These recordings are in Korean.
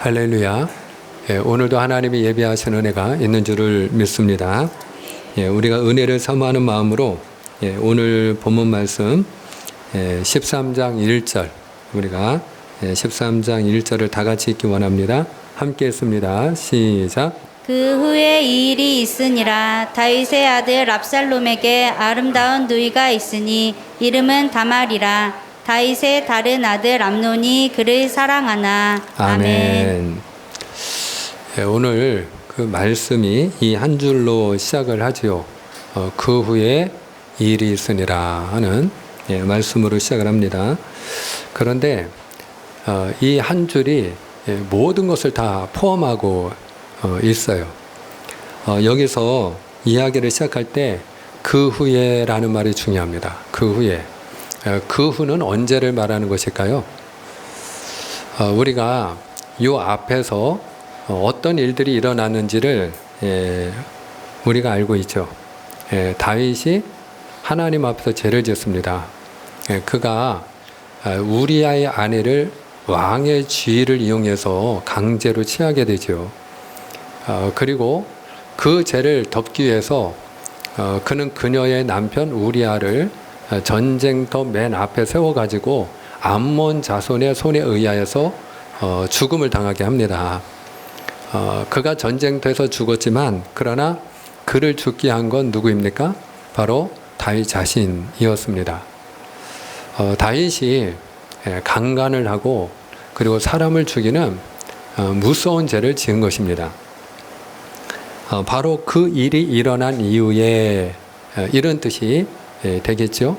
할렐루야. 오늘도 하나님이 예비하신 은혜가 있는 줄을 믿습니다. 우리가 은혜를 사모하는 마음으로 오늘 본문 말씀 13장 1절 우리가 13장 1절을 다 같이 읽기 원합니다. 함께 읽습니다. 시작. 그 후에 이 일이 있으니라. 다윗의 아들 압살롬에게 아름다운 누이가 있으니 이름은 다말이라. 다윗의 다른 아들 암논이 그를 사랑하나. 아멘. 오늘 그 말씀이 이 한 줄로 시작을 하지요. 그 후에 이 일이 있으니라 하는 말씀으로 시작을 합니다. 그런데 이 한 줄이 모든 것을 다 포함하고 있어요. 여기서 이야기를 시작할 때 그 후에라는 말이 중요합니다. 그 후에. 그 후는 언제를 말하는 것일까요? 우리가 요 앞에서 어떤 일들이 일어났는지를 우리가 알고 있죠. 다윗이 하나님 앞에서 죄를 지었습니다. 그가 우리아의 아내를 왕의 지위를 이용해서 강제로 취하게 되죠. 그리고 그 죄를 덮기 위해서 그는 그녀의 남편 우리아를 전쟁터 맨 앞에 세워가지고 암몬 자손의 손에 의하여서 죽음을 당하게 합니다. 그가 전쟁터에서 죽었지만 그러나 그를 죽게 한 건 누구입니까? 바로 다윗 자신이었습니다. 다윗이 강간을 하고 그리고 사람을 죽이는 무서운 죄를 지은 것입니다. 바로 그 일이 일어난 이후에 이런 뜻이 되겠죠.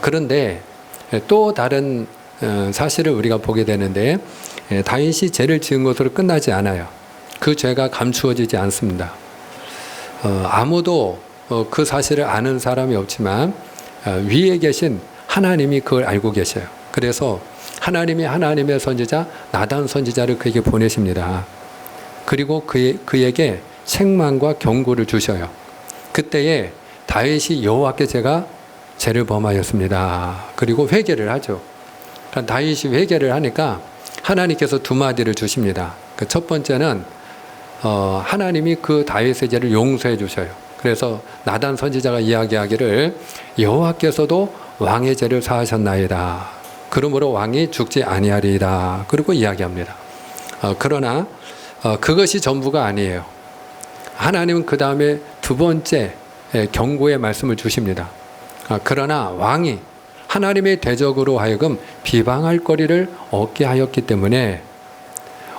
그런데 또 다른 사실을 우리가 보게 되는데 다윗이 죄를 지은 것으로 끝나지 않아요. 그 죄가 감추어지지 않습니다. 아무도 그 사실을 아는 사람이 없지만 위에 계신 하나님이 그걸 알고 계셔요. 그래서 하나님이 하나님의 선지자 나단 선지자를 그에게 보내십니다. 그리고 그에게 책망과 경고를 주셔요. 그때에 다윗이 여호와께 제가 죄를 범하였습니다. 그리고 회개를 하죠. 다윗이 회개를 하니까 하나님께서 두 마디를 주십니다. 첫 번째는 하나님이 그 다윗의 죄를 용서해 주셔요. 그래서 나단 선지자가 이야기하기를 여호와께서도 왕의 죄를 사하셨나이다. 그러므로 왕이 죽지 아니하리이다. 그리고 이야기합니다. 그러나 그것이 전부가 아니에요. 하나님은 그 다음에 두 번째 경고의 말씀을 주십니다. 그러나 왕이 하나님의 대적으로 하여금 비방할 거리를 얻게 하였기 때문에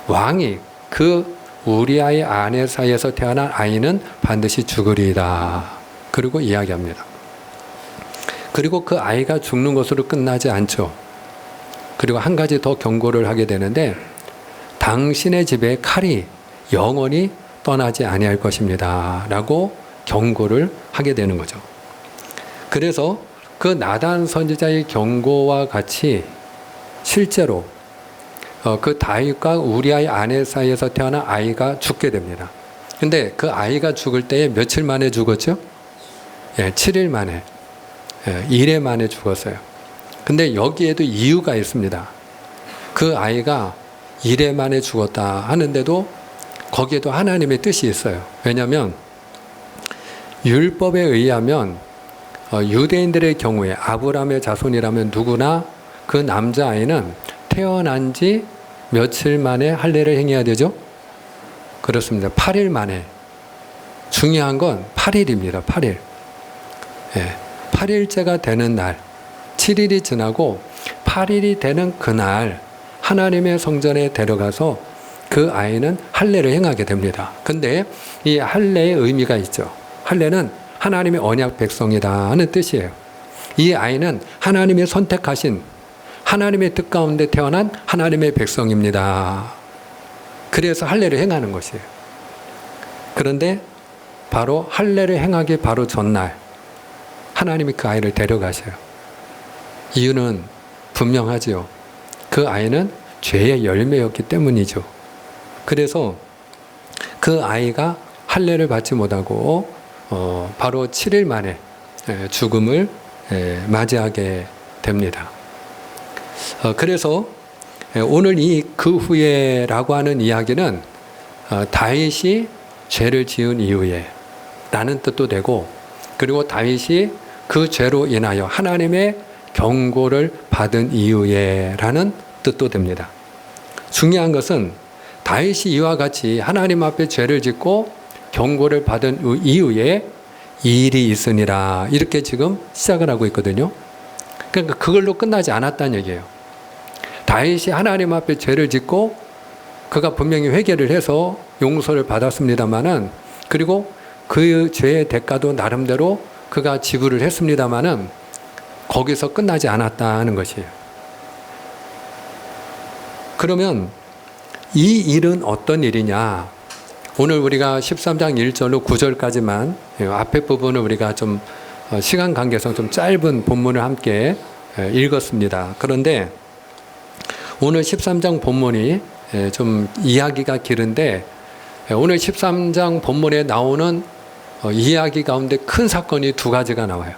왕이 그 우리아의 아내 사이에서 태어난 아이는 반드시 죽으리이다. 그리고 이야기합니다. 그리고 그 아이가 죽는 것으로 끝나지 않죠. 그리고 한 가지 더 경고를 하게 되는데 당신의 집에 칼이 영원히 떠나지 아니할 것입니다. 라고 경고를 하게 되는 거죠. 그래서 그 나단 선지자의 경고와 같이 실제로 그 다윗과 우리아의 아내 사이에서 태어난 아이가 죽게 됩니다. 근데 그 아이가 죽을 때에 며칠 만에 죽었죠? 7일 만에, 1회 만에 죽었어요. 근데 여기에도 이유가 있습니다. 그 아이가 1회 만에 죽었다 하는데도 거기에도 하나님의 뜻이 있어요. 왜냐하면 율법에 의하면 유대인들의 경우에 아브라함의 자손이라면 누구나 그 남자아이는 태어난 지 며칠 만에 할례를 행해야 되죠? 그렇습니다. 8일 만에. 중요한 건 8일입니다. 8일. 8일째가 되는 날, 7일이 지나고 8일이 되는 그날 하나님의 성전에 데려가서 그 아이는 할례를 행하게 됩니다. 근데 이 할례의 의미가 있죠. 할례는 하나님의 언약 백성이다 하는 뜻이에요. 이 아이는 하나님의 선택하신 하나님의 뜻 가운데 태어난 하나님의 백성입니다. 그래서 할례를 행하는 것이에요. 그런데 바로 할례를 행하기 바로 전날 하나님이 그 아이를 데려가셔요. 이유는 분명하지요. 그 아이는 죄의 열매였기 때문이죠. 그래서 그 아이가 할례를 받지 못하고 바로 7일 만에 죽음을 맞이하게 됩니다. 그래서 오늘 이 그 후에라고 하는 이야기는 다윗이 죄를 지은 이후에 라는 뜻도 되고, 그리고 다윗이 그 죄로 인하여 하나님의 경고를 받은 이후에 라는 뜻도 됩니다. 중요한 것은 다윗이 이와 같이 하나님 앞에 죄를 짓고 경고를 받은 이후에 이 일이 있으니라, 이렇게 지금 시작을 하고 있거든요. 그러니까 그걸로 끝나지 않았다는 얘기예요. 다윗이 하나님 앞에 죄를 짓고 그가 분명히 회개를 해서 용서를 받았습니다마는, 그리고 그 죄의 대가도 나름대로 그가 지불을 했습니다마는 거기서 끝나지 않았다는 것이에요. 그러면 이 일은 어떤 일이냐? 오늘 우리가 13장 1절로 9절까지만, 앞에 부분을 우리가 좀 시간 관계상 좀 짧은 본문을 함께 읽었습니다. 그런데 오늘 13장 본문이 좀 이야기가 길은데, 오늘 13장 본문에 나오는 이야기 가운데 큰 사건이 두 가지가 나와요.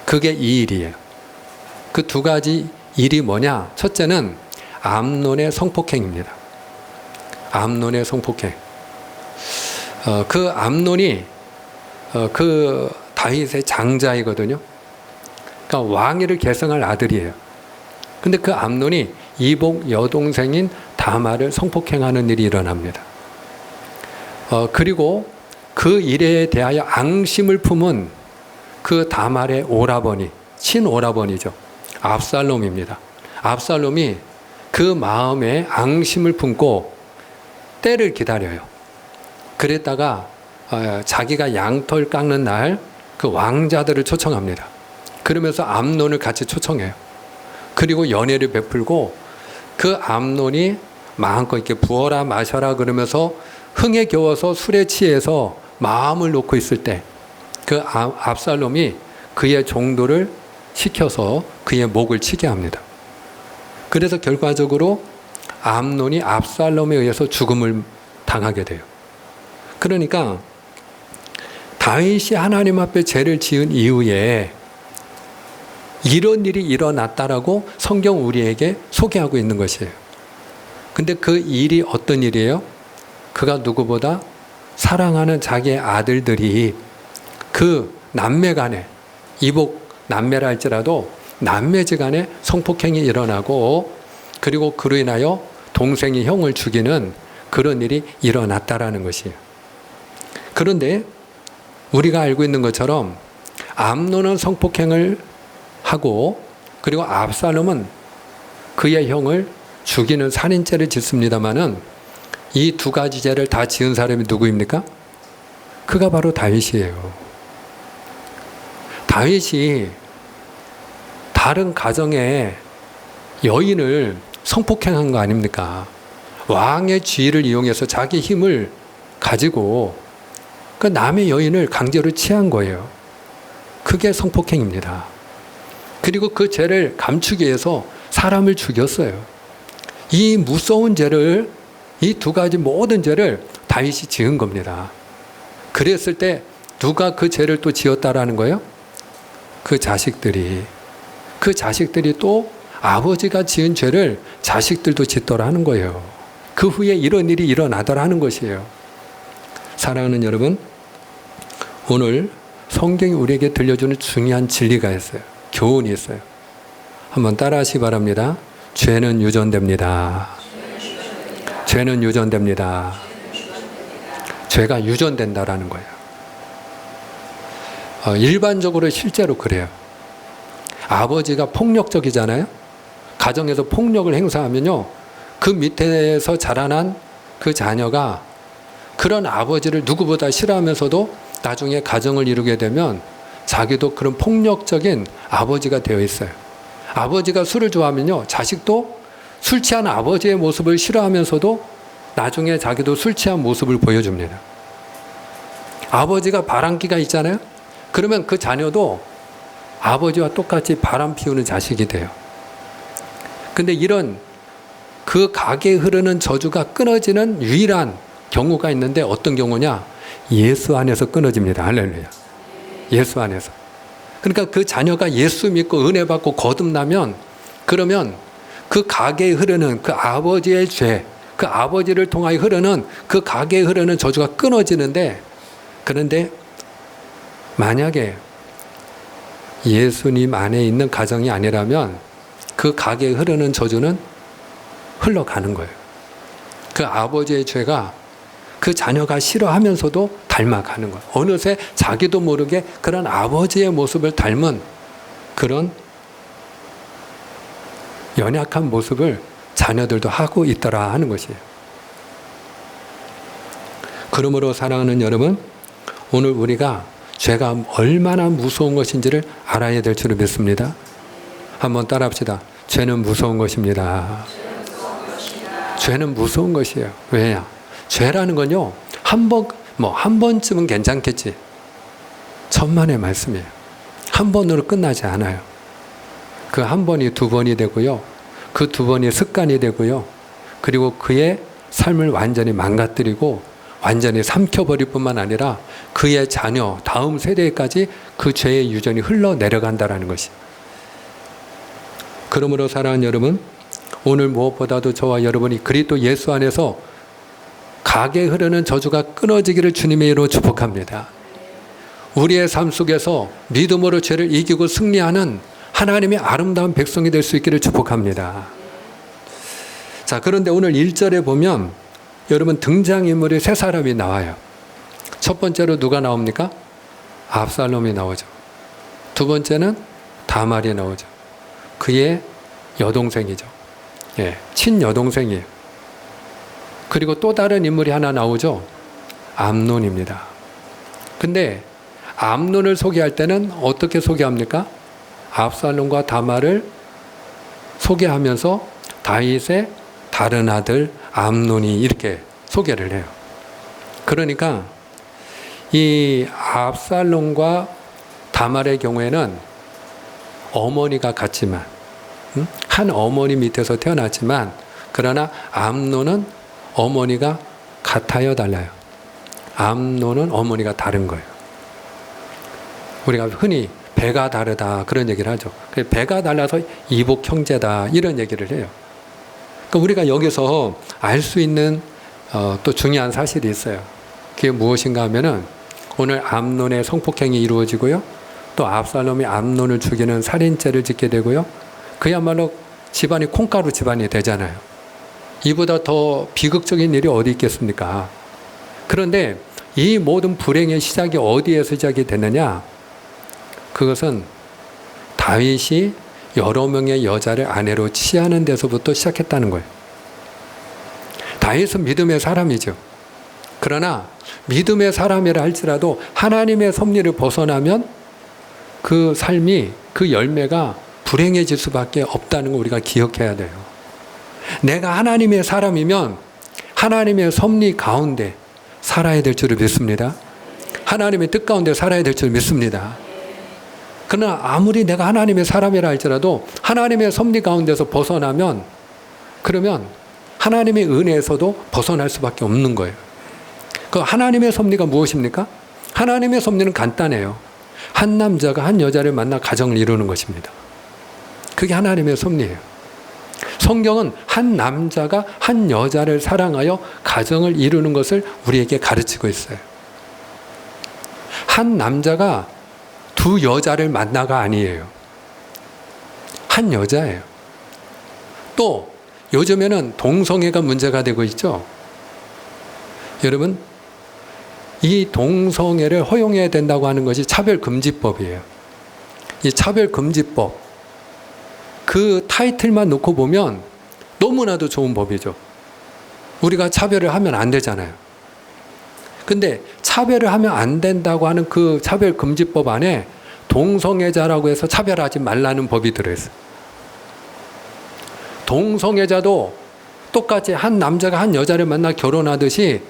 그게 이 일이에요. 그 두 가지 일이 뭐냐? 첫째는 암논의 성폭행입니다. 암논의 성폭행. 그 암논이 그 다윗의 장자이거든요. 그러니까 왕위를 계승할 아들이에요. 근데 그 암논이 이복 여동생인 다말을 성폭행하는 일이 일어납니다. 그리고 그 일에 대하여 앙심을 품은 그 다말의 오라버니, 친오라버니죠. 압살롬입니다. 압살롬이 그 마음에 앙심을 품고 때를 기다려요. 그랬다가 자기가 양털 깎는 날 그 왕자들을 초청합니다. 그러면서 암논을 같이 초청해요. 그리고 연회를 베풀고 그 암논이 마음껏 이렇게 부어라 마셔라 그러면서 흥에 겨워서 술에 취해서 마음을 놓고 있을 때 그 압살롬이 그의 종도를 시켜서 그의 목을 치게 합니다. 그래서 결과적으로 암논이 압살롬에 의해서 죽음을 당하게 돼요. 그러니까 다윗이 하나님 앞에 죄를 지은 이후에 이런 일이 일어났다라고 성경 우리에게 소개하고 있는 것이에요. 근데 그 일이 어떤 일이에요? 그가 누구보다 사랑하는 자기의 아들들이 그 남매간에, 이복 남매라 할지라도 남매지간에 성폭행이 일어나고, 그리고 그로 인하여 동생이 형을 죽이는 그런 일이 일어났다라는 것이에요. 그런데 우리가 알고 있는 것처럼 암논은 성폭행을 하고, 그리고 압살롬은 그의 형을 죽이는 살인죄를 짓습니다마는 이 두 가지 죄를 다 지은 사람이 누구입니까? 그가 바로 다윗이에요. 다윗이 다른 가정의 여인을 성폭행한 거 아닙니까? 왕의 지위를 이용해서 자기 힘을 가지고 그 남의 여인을 강제로 취한 거예요. 그게 성폭행입니다. 그리고 그 죄를 감추기 위해서 사람을 죽였어요. 이 무서운 죄를, 이 두 가지 모든 죄를 다윗이 지은 겁니다. 그랬을 때 누가 그 죄를 또 지었다라는 거예요? 그 자식들이 또 아버지가 지은 죄를 자식들도 짓더라는 거예요. 그 후에 이런 일이 일어나더라는 것이에요. 사랑하는 여러분, 오늘 성경이 우리에게 들려주는 중요한 진리가 있어요. 교훈이 있어요. 한번 따라하시기 바랍니다. 죄는 유전됩니다. 죄는 유전됩니다. 죄가 유전된다라는 거예요. 일반적으로 실제로 그래요. 아버지가 폭력적이잖아요. 가정에서 폭력을 행사하면요, 그 밑에서 자라난 그 자녀가 그런 아버지를 누구보다 싫어하면서도 나중에 가정을 이루게 되면 자기도 그런 폭력적인 아버지가 되어 있어요. 아버지가 술을 좋아하면요, 자식도 술 취한 아버지의 모습을 싫어하면서도 나중에 자기도 술 취한 모습을 보여줍니다. 아버지가 바람기가 있잖아요. 그러면 그 자녀도 아버지와 똑같이 바람 피우는 자식이 돼요. 근데 이런 그 가게에 흐르는 저주가 끊어지는 유일한 경우가 있는데 어떤 경우냐? 예수 안에서 끊어집니다. 할렐루야. 예수 안에서. 그러니까 그 자녀가 예수 믿고 은혜 받고 거듭나면, 그러면 그 가게에 흐르는 그 아버지의 죄, 그 아버지를 통하여 흐르는 그 가게에 흐르는 저주가 끊어지는데, 그런데 만약에 예수님 안에 있는 가정이 아니라면 그 가게에 흐르는 저주는 흘러가는 거예요. 그 아버지의 죄가 그 자녀가 싫어하면서도 닮아가는 거예요. 어느새 자기도 모르게 그런 아버지의 모습을 닮은 그런 연약한 모습을 자녀들도 하고 있더라 하는 것이에요. 그러므로 사랑하는 여러분, 오늘 우리가 죄가 얼마나 무서운 것인지를 알아야 될 줄을 믿습니다. 한번 따라합시다. 죄는 무서운 것입니다. 죄는 무서운 것이에요. 왜냐? 죄라는 건요, 한 번쯤은 괜찮겠지. 천만의 말씀이에요. 한 번으로 끝나지 않아요. 그 한 번이 두 번이 되고요. 그 두 번이 습관이 되고요. 그리고 그의 삶을 완전히 망가뜨리고 완전히 삼켜버릴 뿐만 아니라 그의 자녀, 다음 세대까지 그 죄의 유전이 흘러내려간다는 것이. 그러므로 사랑하는 여러분, 오늘 무엇보다도 저와 여러분이 그리스도 예수 안에서 가게 흐르는 저주가 끊어지기를 주님의 이름으로 축복합니다. 우리의 삶 속에서 믿음으로 죄를 이기고 승리하는 하나님의 아름다운 백성이 될 수 있기를 축복합니다. 자, 그런데 오늘 1절에 보면 여러분 등장인물이 세 사람이 나와요. 첫 번째로 누가 나옵니까? 압살롬이 나오죠. 두 번째는 다말이 나오죠. 그의 여동생이죠. 예, 친여동생이에요. 그리고 또 다른 인물이 하나 나오죠. 암논입니다. 근데 암논을 소개할 때는 어떻게 소개합니까? 압살롬과 다말을 소개하면서 다윗의 다른 아들 암논이 이렇게 소개를 해요. 그러니까 이 압살롬과 다말의 경우에는 어머니가 같지만, 한 어머니 밑에서 태어났지만, 그러나 암논은 어머니가 같아요, 달라요? 암논은 어머니가 다른 거예요. 우리가 흔히 배가 다르다 그런 얘기를 하죠. 배가 달라서 이복 형제다 이런 얘기를 해요. 그러니까 우리가 여기서 알 수 있는 또 중요한 사실이 있어요. 그게 무엇인가 하면은 오늘 암논의 성폭행이 이루어지고요. 또 압살롬이 암논을 죽이는 살인죄를 짓게 되고요. 그야말로 집안이 콩가루 집안이 되잖아요. 이보다 더 비극적인 일이 어디 있겠습니까? 그런데 이 모든 불행의 시작이 어디에서 시작이 됐느냐? 그것은 다윗이 여러 명의 여자를 아내로 취하는 데서부터 시작했다는 거예요. 다윗은 믿음의 사람이죠. 그러나 믿음의 사람이라 할지라도 하나님의 섭리를 벗어나면 그 삶이, 그 열매가 불행해질 수밖에 없다는 걸 우리가 기억해야 돼요. 내가 하나님의 사람이면 하나님의 섭리 가운데 살아야 될 줄을 믿습니다. 하나님의 뜻 가운데 살아야 될 줄 믿습니다. 그러나 아무리 내가 하나님의 사람이라 할지라도 하나님의 섭리 가운데서 벗어나면, 그러면 하나님의 은혜에서도 벗어날 수밖에 없는 거예요. 그 하나님의 섭리가 무엇입니까? 하나님의 섭리는 간단해요. 한 남자가 한 여자를 만나 가정을 이루는 것입니다. 그게 하나님의 섭리예요. 성경은 한 남자가 한 여자를 사랑하여 가정을 이루는 것을 우리에게 가르치고 있어요. 한 남자가 두 여자를 만나가 아니에요. 한 여자예요. 또 요즘에는 동성애가 문제가 되고 있죠. 여러분, 이 동성애를 허용해야 된다고 하는 것이 차별금지법이에요. 이 차별금지법, 그 타이틀만 놓고 보면 너무나도 좋은 법이죠. 우리가 차별을 하면 안 되잖아요. 근데 차별을 하면 안 된다고 하는 그 차별금지법 안에 동성애자라고 해서 차별하지 말라는 법이 들어있어요. 동성애자도 똑같이 한 남자가 한 여자를 만나 결혼하듯이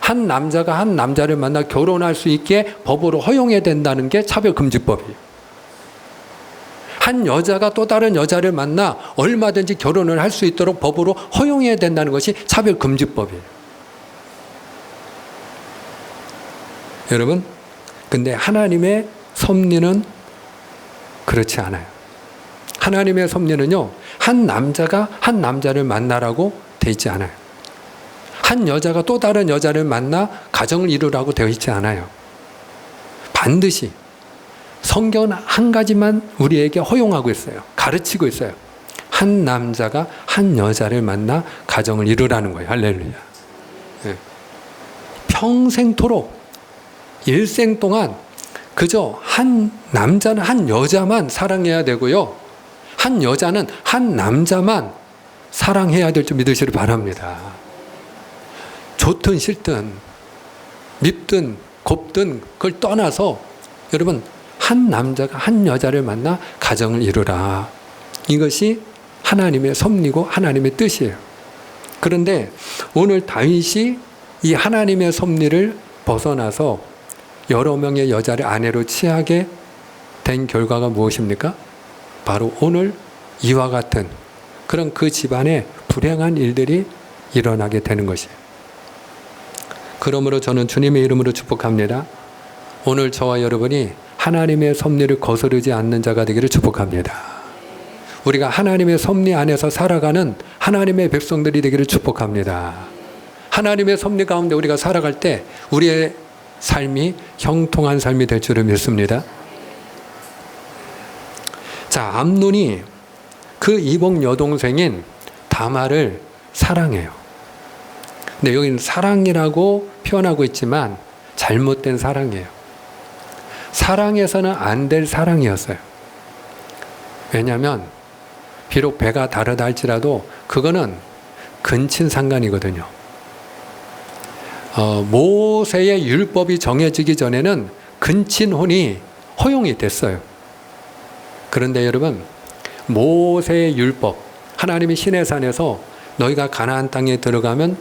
한 남자가 한 남자를 만나 결혼할 수 있게 법으로 허용해야 된다는 게 차별금지법이에요. 한 여자가 또 다른 여자를 만나 얼마든지 결혼을 할 수 있도록 법으로 허용해야 된다는 것이 차별금지법이에요. 여러분, 근데 하나님의 섭리는 그렇지 않아요. 하나님의 섭리는요, 한 남자가 한 남자를 만나라고 돼 있지 않아요. 한 여자가 또 다른 여자를 만나 가정을 이루라고 되어 있지 않아요. 반드시 성경은 한 가지만 우리에게 허용하고 있어요. 가르치고 있어요. 한 남자가 한 여자를 만나 가정을 이루라는 거예요. 할렐루야. 네. 평생토록 일생 동안 그저 한 남자는 한 여자만 사랑해야 되고요, 한 여자는 한 남자만 사랑해야 될 줄 믿으시길 바랍니다. 좋든 싫든 밉든 곱든 그걸 떠나서 여러분, 한 남자가 한 여자를 만나 가정을 이루라. 이것이 하나님의 섭리고 하나님의 뜻이에요. 그런데 오늘 다윗이 이 하나님의 섭리를 벗어나서 여러 명의 여자를 아내로 취하게 된 결과가 무엇입니까? 바로 오늘 이와 같은 그런 그 집안에 불행한 일들이 일어나게 되는 것이에요. 그러므로 저는 주님의 이름으로 축복합니다. 오늘 저와 여러분이 하나님의 섭리를 거스르지 않는 자가 되기를 축복합니다. 우리가 하나님의 섭리 안에서 살아가는 하나님의 백성들이 되기를 축복합니다. 하나님의 섭리 가운데 우리가 살아갈 때 우리의 삶이 형통한 삶이 될 줄을 믿습니다. 자, 암논이 그 이복 여동생인 다말을 사랑해요. 근데 여기는 사랑이라고 표현하고 있지만 잘못된 사랑이에요. 사랑해서는 안 될 사랑이었어요. 왜냐하면 비록 배가 다르다 할지라도 그거는 근친상간이거든요. 모세의 율법이 정해지기 전에는 근친혼이 허용이 됐어요. 그런데 여러분, 모세의 율법, 하나님이 시내산에서 너희가 가나안 땅에 들어가면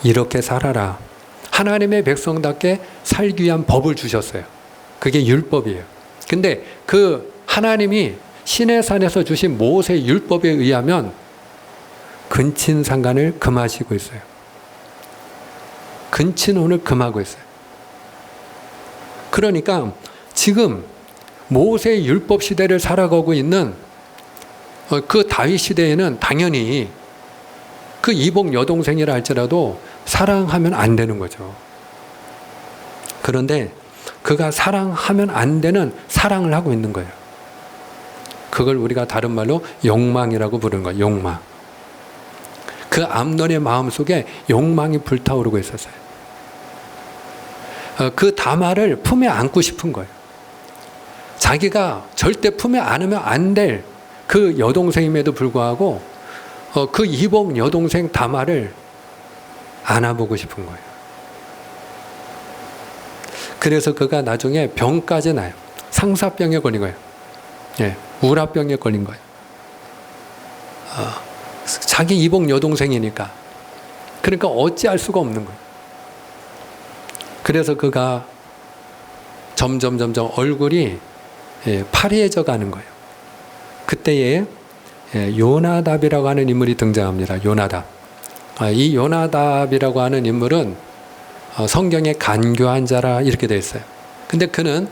이렇게 살아라, 하나님의 백성답게 살기 위한 법을 주셨어요. 그게 율법이에요. 근데 그 하나님이 시내산에서 주신 모세의 율법에 의하면 근친상간을 금하시고 있어요. 근친혼을 금하고 있어요. 그러니까 지금 모세의 율법 시대를 살아가고 있는 그 다윗 시대에는 당연히 그 이복 여동생이라 할지라도 사랑하면 안 되는 거죠. 그런데 그가 사랑하면 안 되는 사랑을 하고 있는 거예요. 그걸 우리가 다른 말로 욕망이라고 부르는 거예요. 욕망. 그 암논의 마음속에 욕망이 불타오르고 있었어요. 그 다말을 품에 안고 싶은 거예요. 자기가 절대 품에 안으면 안 될 그 여동생임에도 불구하고 그 이복 여동생 다말을 안아보고 싶은 거예요. 그래서 그가 나중에 병까지 나요. 상사병에 걸린 거예요. 예, 우라병에 걸린 거예요. 자기 이복 여동생이니까. 그러니까 어찌할 수가 없는 거예요. 그래서 그가 점점 얼굴이 파리해져 가는 거예요. 그때에 요나답이라고 하는 인물이 등장합니다. 요나답. 이 요나답이라고 하는 인물은 성경에 간교한 자라 이렇게 되어 있어요. 근데 그는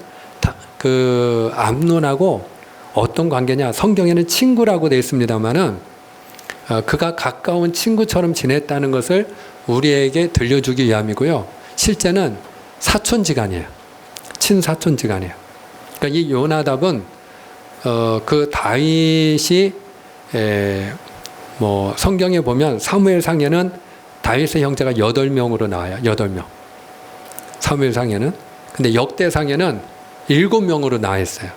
그 암논하고 어떤 관계냐? 성경에는 친구라고 되어 있습니다만은 그가 가까운 친구처럼 지냈다는 것을 우리에게 들려주기 위함이고요. 실제는 사촌지간이에요. 친사촌지간이에요. 그러니까 이 요나답은 그 다윗이 성경에 보면 사무엘상에는 다윗의 형제가 8명으로 나와요. 8명. 사무엘상에는. 근데 역대상에는 7명으로 나와 있어요.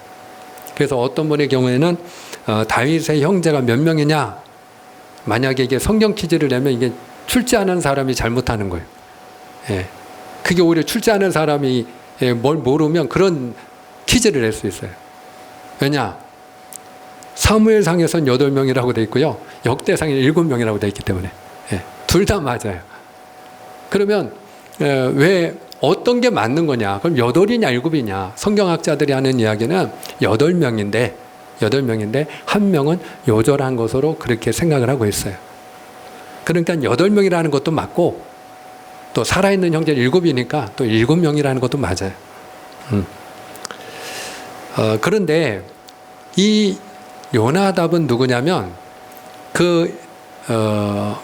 그래서 어떤 분의 경우에는 다윗의 형제가 몇 명이냐? 만약에 이게 성경 퀴즈를 내면 이게 출제하는 사람이 잘못하는 거예요. 예. 그게 오히려 출제하는 사람이 뭘 모르면 그런 퀴즈를 낼 수 있어요. 왜냐? 사무엘상에서는 8명이라고 되어 있고요. 역대상에는 7명이라고 되어 있기 때문에. 예. 둘 다 맞아요. 그러면 왜 어떤 게 맞는 거냐? 그럼 8이냐 7이냐? 성경학자들이 하는 이야기는 8명인데 한 명은 요절한 것으로 그렇게 생각을 하고 있어요. 그러니까 8명이라는 것도 맞고 또 살아있는 형제는 7이니까 또 7명이라는 것도 맞아요. 그런데 이 요나답은 누구냐면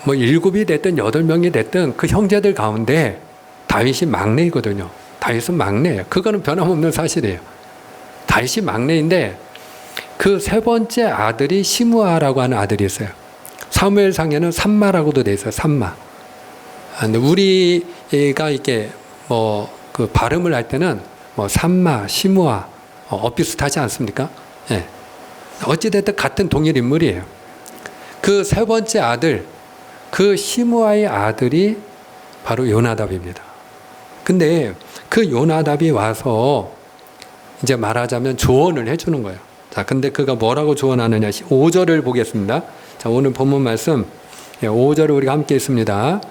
뭐 7이 됐든 8명이 됐든 그 형제들 가운데 다윗이 막내이거든요. 다윗은 막내예요. 그거는 변함없는 사실이에요. 다윗이 막내인데 그 세 번째 아들이 시므아라고 하는 아들이 있어요. 사무엘상에는 삼마라고도 돼 있어요. 삼마. 근데 우리가 이렇게 뭐 그 발음을 할 때는 뭐 삼마, 시므아 비슷하지 않습니까? 예. 어찌됐든 같은 동일 인물이에요. 그 세 번째 아들, 그 시므아의 아들이 바로 요나답입니다. 근데 그 요나답이 와서 이제 말하자면 조언을 해주는 거예요. 자, 근데 그가 뭐라고 조언하느냐? 5절을 보겠습니다. 자, 오늘 본문 말씀 5절을 우리가 함께 있습니다.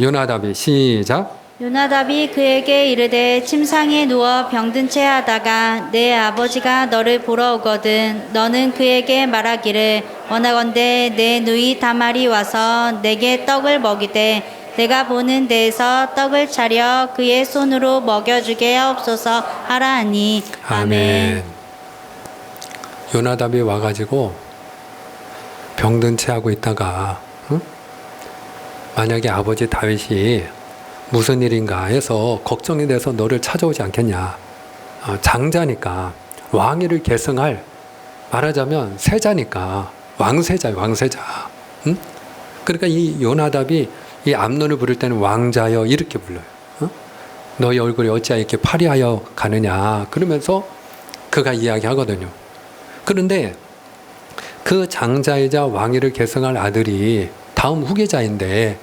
요나답이 시작. 요나답이 그에게 이르되 침상에 누워 병든 채 하다가 내 아버지가 너를 보러 오거든 너는 그에게 말하기를 원하건대 내 누이 다말이 와서 내게 떡을 먹이되 내가 보는 데에서 떡을 차려 그의 손으로 먹여주게 하옵소서 하라 하니. 아멘. 요나답이 와가지고 병든 채 하고 있다가 만약에 아버지 다윗이 무슨 일인가 해서 걱정이 돼서 너를 찾아오지 않겠냐. 장자니까 왕위를 계승할 말하자면 세자니까 왕세자예요. 왕세자. 응? 그러니까 이 요나답이 이 암논을 부를 때는 왕자여 이렇게 불러요. 너희 얼굴이 어찌하여 이렇게 파리하여 가느냐 그러면서 그가 이야기하거든요. 그런데 그 장자이자 왕위를 계승할 아들이 다음 후계자인데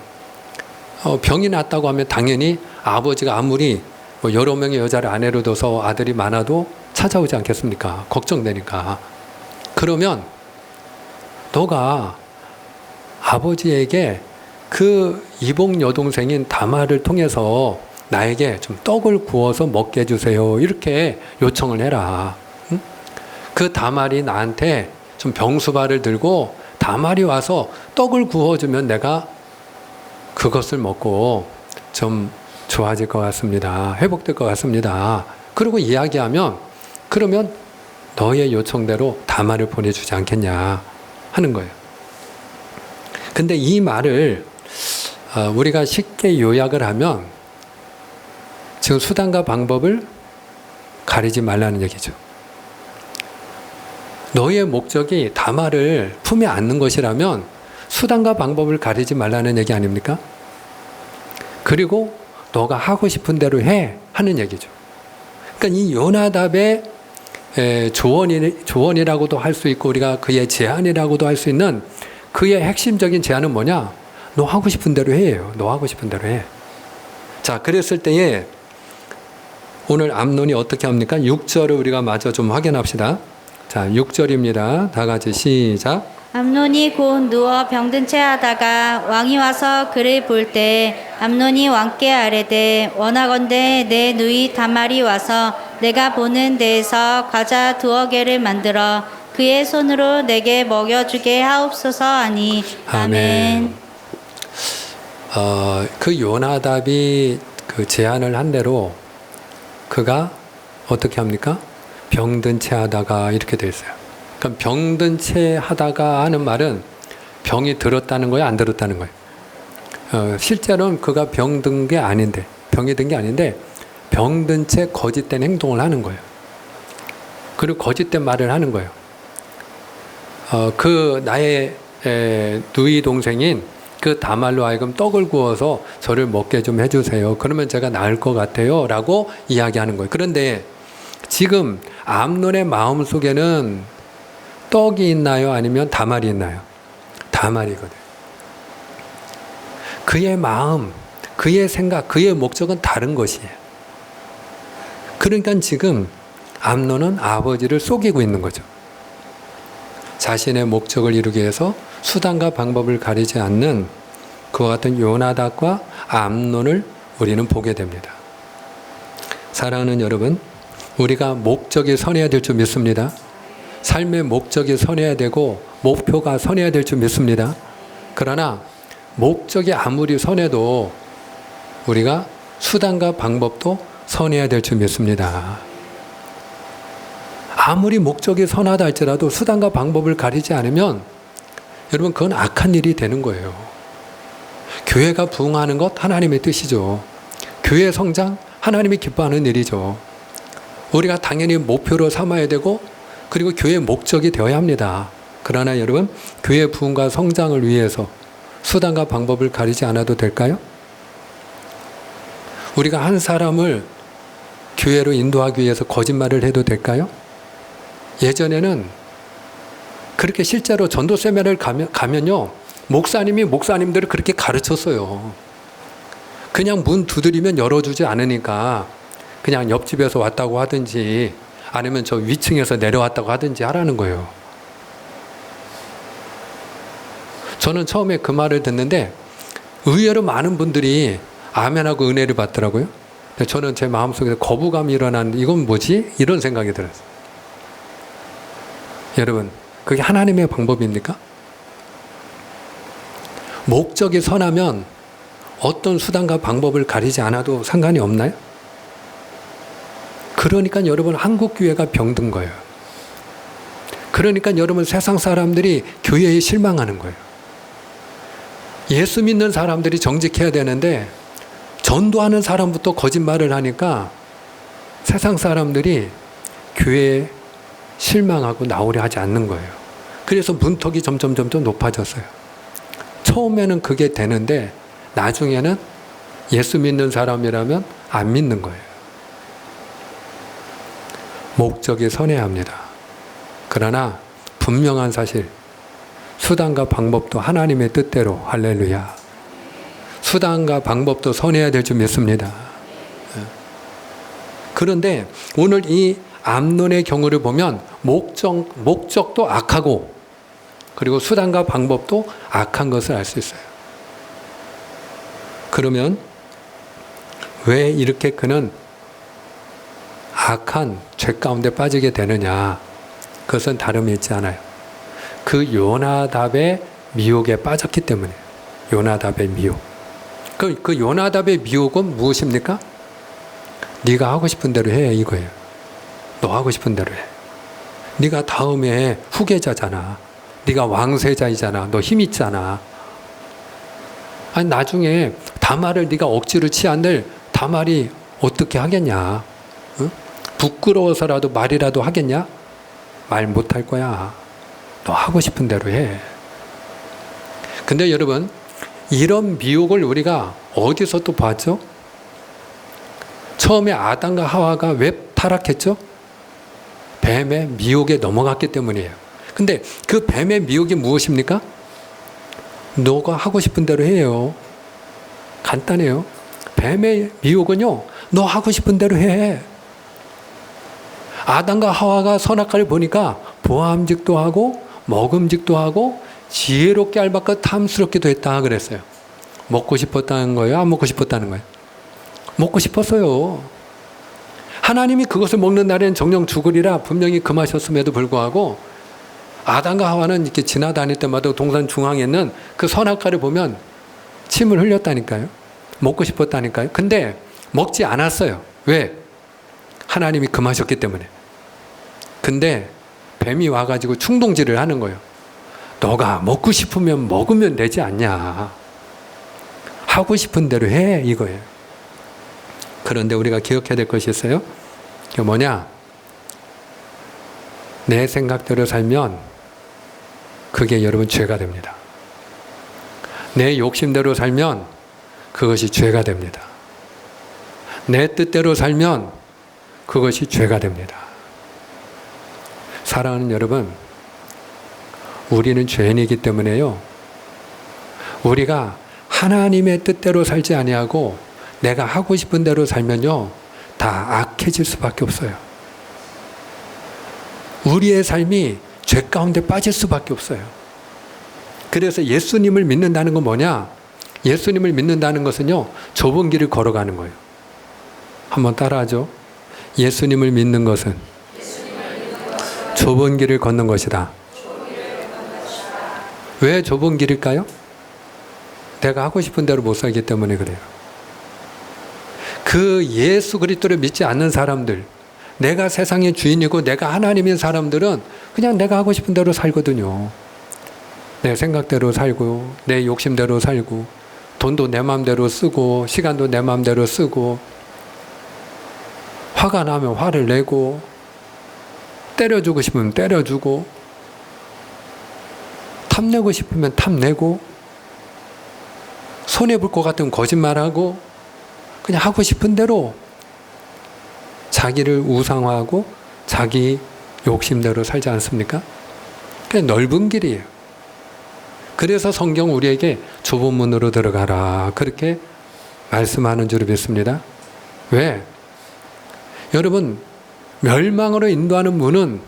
병이 났다고 하면 당연히 아버지가 아무리 뭐 여러 명의 여자를 아내로 둬서 아들이 많아도 찾아오지 않겠습니까? 걱정되니까. 그러면 너가 아버지에게 그 이복 여동생인 다말을 통해서 나에게 좀 떡을 구워서 먹게 해주세요. 이렇게 요청을 해라. 응? 그 다말이 나한테 좀 병수발을 들고 다말이 와서 떡을 구워주면 내가 그것을 먹고 좀 좋아질 것 같습니다. 회복될 것 같습니다. 그리고 이야기하면 그러면 너의 요청대로 다말을 보내주지 않겠냐 하는 거예요. 근데 이 말을 우리가 쉽게 요약을 하면 지금 수단과 방법을 가리지 말라는 얘기죠. 너의 목적이 다말을 품에 안는 것이라면 수단과 방법을 가리지 말라는 얘기 아닙니까? 그리고 너가 하고 싶은 대로 해 하는 얘기죠. 그러니까 이 요나답의 조언이라고도 할 수 있고 우리가 그의 제안이라고도 할 수 있는 그의 핵심적인 제안은 뭐냐? 너 하고 싶은 대로 해요. 너 하고 싶은 대로 해. 자, 그랬을 때에 오늘 암논이 어떻게 합니까? 6절을 우리가 마저 좀 확인합시다. 자, 6절입니다. 다 같이 시작. 암논이 곧 누워 병든 채 하다가 왕이 와서 그를 볼 때 암논이 왕께 아뢰되 원하건대 내 누이 다말이 와서 내가 보는 데에서 과자 2개를 만들어 그의 손으로 내게 먹여주게 하옵소서 하니. 아멘. 그 요나답이 그 제안을 한 대로 그가 어떻게 합니까? 병든 채 하다가 이렇게 돼 있어요. 그럼 병든 채 하다가 하는 말은 병이 들었다는 거예요? 안 들었다는 거예요? 실제로는 그가 병든 게 아닌데, 병이 든 게 아닌데 병든 채 거짓된 행동을 하는 거예요. 그리고 거짓된 말을 하는 거예요. 그 나의 누이 동생인 그 다말로 하여금 떡을 구워서 저를 먹게 좀 해주세요. 그러면 제가 나을 것 같아요. 라고 이야기하는 거예요. 그런데 지금 암논의 마음 속에는 떡이 있나요? 아니면 다말이 있나요? 다말이거든요. 그의 마음, 그의 생각, 그의 목적은 다른 것이에요. 그러니까 지금 암논은 아버지를 속이고 있는 거죠. 자신의 목적을 이루기 위해서 수단과 방법을 가리지 않는 그와 같은 요나답과 암논을 우리는 보게 됩니다. 사랑하는 여러분, 우리가 목적이 선해야 될 줄 믿습니다. 삶의 목적이 선해야 되고 목표가 선해야 될 줄 믿습니다. 그러나 목적이 아무리 선해도 우리가 수단과 방법도 선해야 될 줄 믿습니다. 아무리 목적이 선하다 할지라도 수단과 방법을 가리지 않으면 여러분 그건 악한 일이 되는 거예요. 교회가 부흥하는 것 하나님의 뜻이죠. 교회 성장 하나님이 기뻐하는 일이죠. 우리가 당연히 목표로 삼아야 되고 그리고 교회의 목적이 되어야 합니다. 그러나 여러분 교회 부흥과 성장을 위해서 수단과 방법을 가리지 않아도 될까요? 우리가 한 사람을 교회로 인도하기 위해서 거짓말을 해도 될까요? 예전에는 그렇게 실제로 전도 세미나를 가면요 목사님이 목사님들을 그렇게 가르쳤어요. 그냥 문 두드리면 열어주지 않으니까 그냥 옆집에서 왔다고 하든지 아니면 저 위층에서 내려왔다고 하든지 하라는 거예요. 저는 처음에 그 말을 듣는데 의외로 많은 분들이 아멘하고 은혜를 받더라고요. 저는 제 마음속에 거부감이 일어나는 이건 뭐지? 이런 생각이 들었어요. 여러분 그게 하나님의 방법입니까? 목적이 선하면 어떤 수단과 방법을 가리지 않아도 상관이 없나요? 그러니까 여러분 한국 교회가 병든 거예요. 그러니까 여러분 세상 사람들이 교회에 실망하는 거예요. 예수 믿는 사람들이 정직해야 되는데 전도하는 사람부터 거짓말을 하니까 세상 사람들이 교회에 실망하고 나오려 하지 않는 거예요. 그래서 문턱이 점점 높아졌어요. 처음에는 그게 되는데 나중에는 예수 믿는 사람이라면 안 믿는 거예요. 목적이 선해야 합니다. 그러나 분명한 사실 수단과 방법도 하나님의 뜻대로 할렐루야. 수단과 방법도 선해야 될 줄 믿습니다. 그런데 오늘 이 암논의 경우를 보면 목적도 악하고 그리고 수단과 방법도 악한 것을 알 수 있어요. 그러면 왜 이렇게 그는 악한 죄 가운데 빠지게 되느냐? 그것은 다름이 있지 않아요. 그 요나답의 미혹에 빠졌기 때문에 요나답의 미혹. 그 요나답의 미혹은 무엇입니까? 네가 하고 싶은 대로 해 이거예요. 너 하고 싶은 대로 해. 네가 다음에 후계자잖아. 네가 왕세자이잖아. 너 힘 있잖아. 아니 나중에 다말을 네가 억지로 취한들 다말이 어떻게 하겠냐? 응? 부끄러워서라도 말이라도 하겠냐? 말 못할 거야. 너 하고 싶은 대로 해. 근데 여러분 이런 미혹을 우리가 어디서 또 봤죠? 처음에 아담과 하와가 왜 타락했죠? 뱀의 미혹에 넘어갔기 때문이에요. 근데 그 뱀의 미혹이 무엇입니까? 너가 하고 싶은 대로 해요. 간단해요. 뱀의 미혹은요, 너 하고 싶은 대로 해. 아담과 하와가 선악과를 보니까 보암직도 하고 먹음직도 하고 지혜롭게 알바까 탐스럽기도 했다 그랬어요. 먹고 싶었다는 거예요? 안 먹고 싶었다는 거예요? 먹고 싶었어요. 하나님이 그것을 먹는 날엔 정령 죽으리라 분명히 금하셨음에도 불구하고 아담과 하와는 이렇게 지나다닐 때마다 동산 중앙에 있는 그 선악과를 보면 침을 흘렸다니까요. 먹고 싶었다니까요. 근데 먹지 않았어요. 왜? 하나님이 금하셨기 때문에. 근데 뱀이 와가지고 충동질을 하는 거예요. 너가 먹고 싶으면 먹으면 되지 않냐. 하고 싶은 대로 해 이거예요. 그런데 우리가 기억해야 될 것이 있어요. 그게 뭐냐? 내 생각대로 살면 그게 여러분 죄가 됩니다. 내 욕심대로 살면 그것이 죄가 됩니다. 내 뜻대로 살면 그것이 죄가 됩니다. 사랑하는 여러분, 우리는 죄인이기 때문에요. 우리가 하나님의 뜻대로 살지 아니하고 내가 하고 싶은 대로 살면요, 다 악해질 수밖에 없어요. 우리의 삶이 죄 가운데 빠질 수밖에 없어요. 그래서 예수님을 믿는다는 건 뭐냐? 예수님을 믿는다는 것은요, 좁은 길을 걸어가는 거예요. 한번 따라하죠. 예수님을 믿는 것은 좁은 길을 걷는 것이다. 왜 좁은 길일까요? 내가 하고 싶은 대로 못 살기 때문에 그래요. 그 예수 그리스도를 믿지 않는 사람들, 내가 세상의 주인이고 내가 하나님인 사람들은 그냥 내가 하고 싶은 대로 살거든요. 내 생각대로 살고 내 욕심대로 살고 돈도 내 마음대로 쓰고 시간도 내 마음대로 쓰고 화가 나면 화를 내고 때려주고 싶으면 때려주고 탐내고 싶으면 탐내고 손해볼 것 같으면 거짓말하고 그냥 하고 싶은 대로 자기를 우상화하고 자기 욕심대로 살지 않습니까? 그게 넓은 길이에요. 그래서 성경 우리에게 좁은 문으로 들어가라 그렇게 말씀하는 줄 믿습니다. 왜? 여러분 멸망으로 인도하는 문은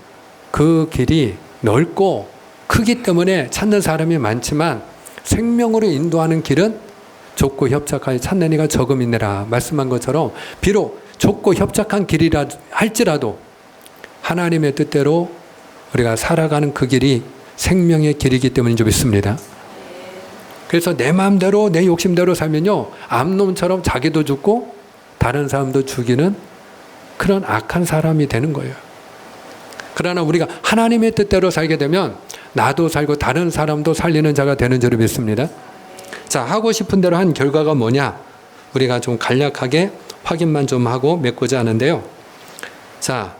그 길이 넓고 크기 때문에 찾는 사람이 많지만 생명으로 인도하는 길은 좁고 협착하여 찾는 이가 적음 있느라 말씀한 것처럼 비록 좁고 협착한 길이라 할지라도 하나님의 뜻대로 우리가 살아가는 그 길이 생명의 길이기 때문인 줄 믿습니다. 그래서 내 마음대로 내 욕심대로 살면요 암놈처럼 자기도 죽고 다른 사람도 죽이는 그런 악한 사람이 되는 거예요. 그러나 우리가 하나님의 뜻대로 살게 되면 나도 살고 다른 사람도 살리는 자가 되는 줄 믿습니다. 자, 하고 싶은 대로 한 결과가 뭐냐? 우리가 좀 간략하게 확인만 좀 하고 맺고자 하는데요. 자,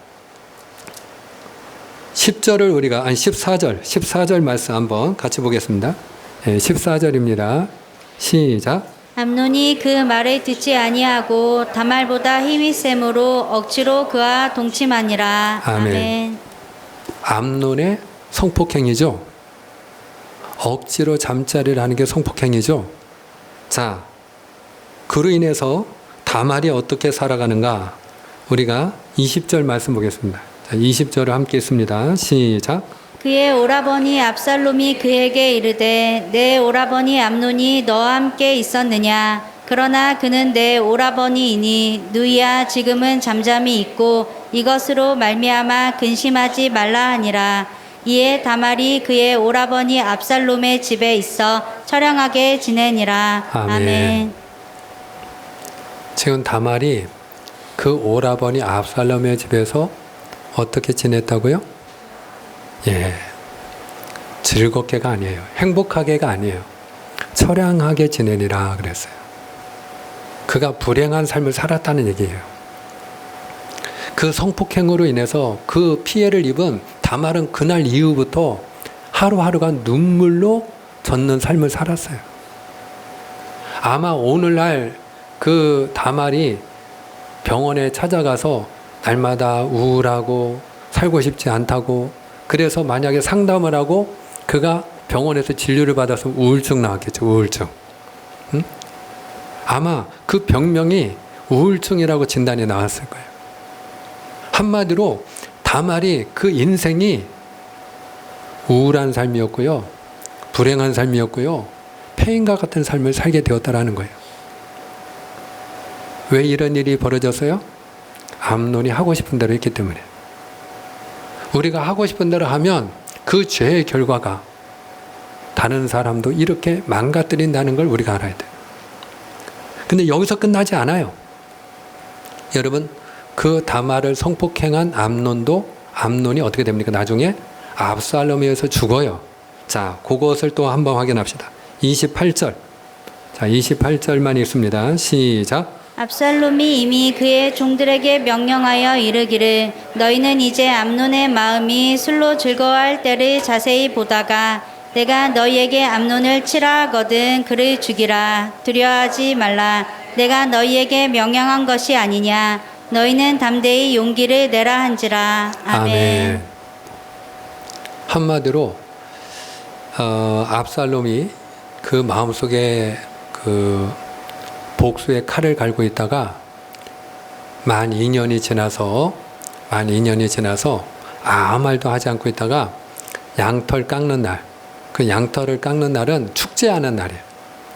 10절을 우리가 14절 말씀 한번 같이 보겠습니다. 14절입니다. 시작. 암논이 그 말을 듣지 아니하고 다말보다 힘이 셈으로 억지로 그와 동침하니라. 아멘. 암논의 성폭행이죠. 억지로 잠자리를 하는 게 성폭행이죠. 자, 그로 인해서 다말이 어떻게 살아가는가? 우리가 20절 말씀 보겠습니다. 자, 20절을 함께 읽습니다. 시작. 그의 오라버니 압살롬이 그에게 이르되 내 오라버니 암논이 너와 함께 있었느냐? 그러나 그는 내 오라버니이니 누이야 지금은 잠잠히 있고 이것으로 말미암아 근심하지 말라 하니라. 이에 다말이 그의 오라버니 압살롬의 집에 있어 처량하게 지내니라. 아멘. 지금 다말이 그 오라버니 압살롬의 집에서 어떻게 지냈다고요? 예, 즐겁게가 아니에요. 행복하게가 아니에요. 처량하게 지내니라 그랬어요. 그가 불행한 삶을 살았다는 얘기예요. 그 성폭행으로 인해서 그 피해를 입은 다말은 그날 이후부터 하루하루가 눈물로 젖는 삶을 살았어요. 아마 오늘날 그 다말이 병원에 찾아가서 날마다 우울하고 살고 싶지 않다고 그래서 만약에 상담을 하고 그가 병원에서 진료를 받아서 우울증 나왔겠죠. 우울증. 응? 아마 그 병명이 우울증이라고 진단이 나왔을 거예요. 한마디로 다말이 그 인생이 우울한 삶이었고요. 불행한 삶이었고요. 폐인과 같은 삶을 살게 되었다라는 거예요. 왜 이런 일이 벌어졌어요? 암논이 하고 싶은 대로 했기 때문에. 우리가 하고 싶은 대로 하면 그 죄의 결과가 다른 사람도 이렇게 망가뜨린다는 걸 우리가 알아야 돼요. 근데 여기서 끝나지 않아요. 여러분, 그 다말을 성폭행한 암논이 어떻게 됩니까? 나중에 압살롬에 의해서 죽어요. 자, 그것을 또 한번 확인합시다. 28절. 자, 28절만 읽습니다. 시작. 압살롬이 이미 그의 종들에게 명령하여 이르기를 너희는 이제 암논의 마음이 술로 즐거워할 때를 자세히 보다가 내가 너희에게 암논을 치라 하거든 그를 죽이라. 두려워하지 말라. 내가 너희에게 명령한 것이 아니냐. 너희는 담대히 용기를 내라 한지라. 아멘. 한마디로 압살롬이 그 마음속에 그 복수의 칼을 갈고 있다가 만 2년이 지나서 아무 말도 하지 않고 있다가 양털 깎는 날, 그 양털을 깎는 날은 축제하는 날이에요.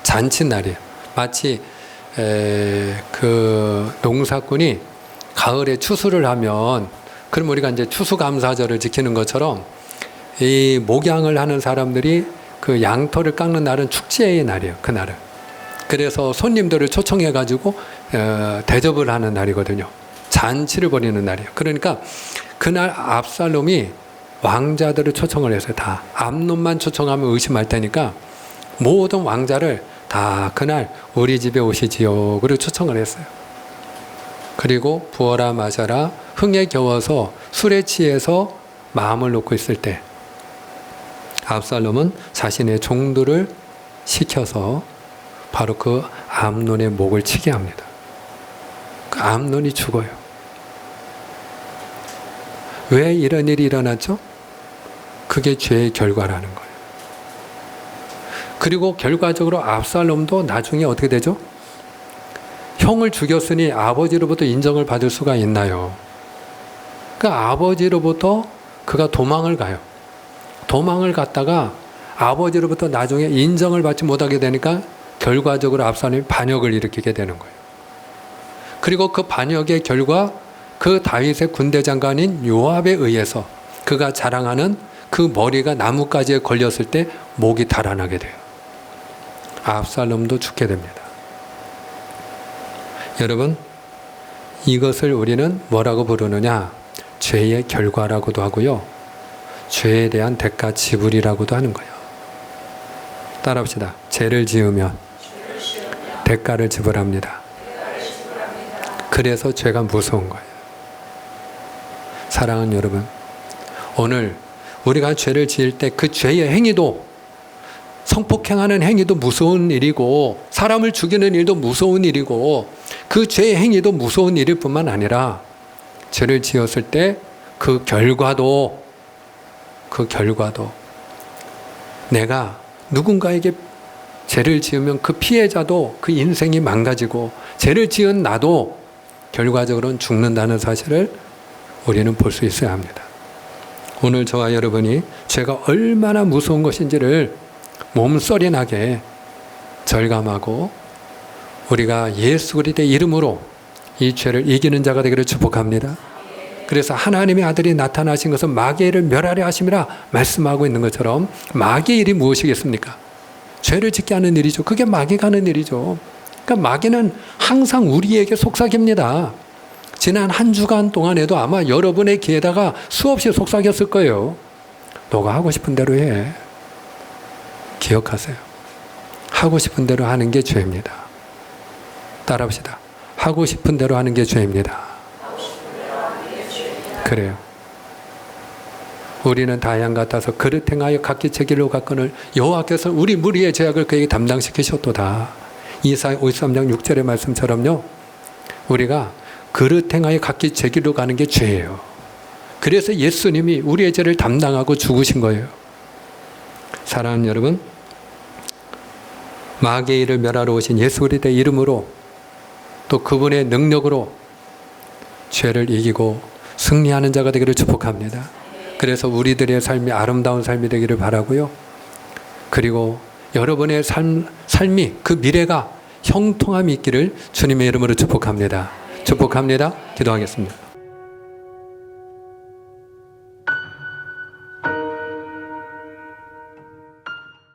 잔치 날이에요. 마치 그 농사꾼이 가을에 추수를 하면 그럼 우리가 이제 추수감사절을 지키는 것처럼 이 목양을 하는 사람들이 그 양털을 깎는 날은 축제의 날이에요. 그 날은. 그래서 손님들을 초청해 가지고 대접을 하는 날이거든요. 잔치를 벌이는 날이에요. 그러니까 그날 압살롬이 왕자들을 초청을 했어요. 다. 암논만 초청하면 의심할 테니까 모든 왕자를 다 그날 우리 집에 오시지요. 그리고 초청을 했어요. 그리고 부어라 마셔라 흥에 겨워서 술에 취해서 마음을 놓고 있을 때 압살롬은 자신의 종들을 시켜서 바로 그 암논의 목을 치게 합니다. 그 암논이 죽어요. 왜 이런 일이 일어났죠? 그게 죄의 결과라는 거예요. 그리고 결과적으로 압살롬도 나중에 어떻게 되죠? 형을 죽였으니 아버지로부터 인정을 받을 수가 있나요? 그 아버지로부터 그가 도망을 가요. 도망을 갔다가 아버지로부터 나중에 인정을 받지 못하게 되니까 결과적으로 압살롬이 반역을 일으키게 되는 거예요. 그리고 그 반역의 결과 그 다윗의 군대 장관인 요압에 의해서 그가 자랑하는 그 머리가 나뭇가지에 걸렸을 때 목이 달아나게 돼요. 압살롬도 죽게 됩니다. 여러분, 이것을 우리는 뭐라고 부르느냐? 죄의 결과라고도 하고요. 죄에 대한 대가 지불이라고도 하는 거예요. 따라합시다. 죄를 지으면 대가를 지불합니다. 그래서 죄가 무서운 거예요. 사랑하는 여러분, 오늘 우리가 죄를 지을 때 그 죄의 행위도, 성폭행하는 행위도 무서운 일이고 사람을 죽이는 일도 무서운 일이고 그 죄의 행위도 무서운 일일 뿐만 아니라 죄를 지었을 때 그 결과도 내가 누군가에게 죄를 지으면 그 피해자도 그 인생이 망가지고 죄를 지은 나도 결과적으로는 죽는다는 사실을 우리는 볼 수 있어야 합니다. 오늘 저와 여러분이 죄가 얼마나 무서운 것인지를 몸서리 나게 절감하고 우리가 예수 그리스도의 이름으로 이 죄를 이기는 자가 되기를 축복합니다. 그래서 하나님의 아들이 나타나신 것은 마귀의 일을 멸하려 하심이라 말씀하고 있는 것처럼 마귀의 일이 무엇이겠습니까? 죄를 짓게 하는 일이죠. 그게 마귀가 하는 일이죠. 그러니까 마귀는 항상 우리에게 속삭입니다. 지난 한 주간 동안에도 아마 여러분의 귀에다가 수없이 속삭였을 거예요. 너가 하고 싶은 대로 해. 기억하세요. 하고 싶은 대로 하는 게 죄입니다. 따라합시다. 하고 싶은 대로 하는 게 죄입니다. 그래요. 우리는 다양 같아서 그릇 행하여 각기 제 길로 갔거늘 여호와께서 우리 무리의 죄악을 그에게 담당시키셨도다. 이사야 53장 6절의 말씀처럼요. 우리가 그릇 행하여 각기 제 길로 가는 게 죄예요. 그래서 예수님이 우리의 죄를 담당하고 죽으신 거예요. 사랑하는 여러분, 마귀의 일을 멸하러 오신 예수 그리스도의 이름으로 또 그분의 능력으로 죄를 이기고 승리하는 자가 되기를 축복합니다. 그래서 우리들의 삶이 아름다운 삶이 되기를 바라고요. 그리고 여러분의 삶이 그 미래가 형통함이 있기를 주님의 이름으로 축복합니다. 축복합니다. 기도하겠습니다.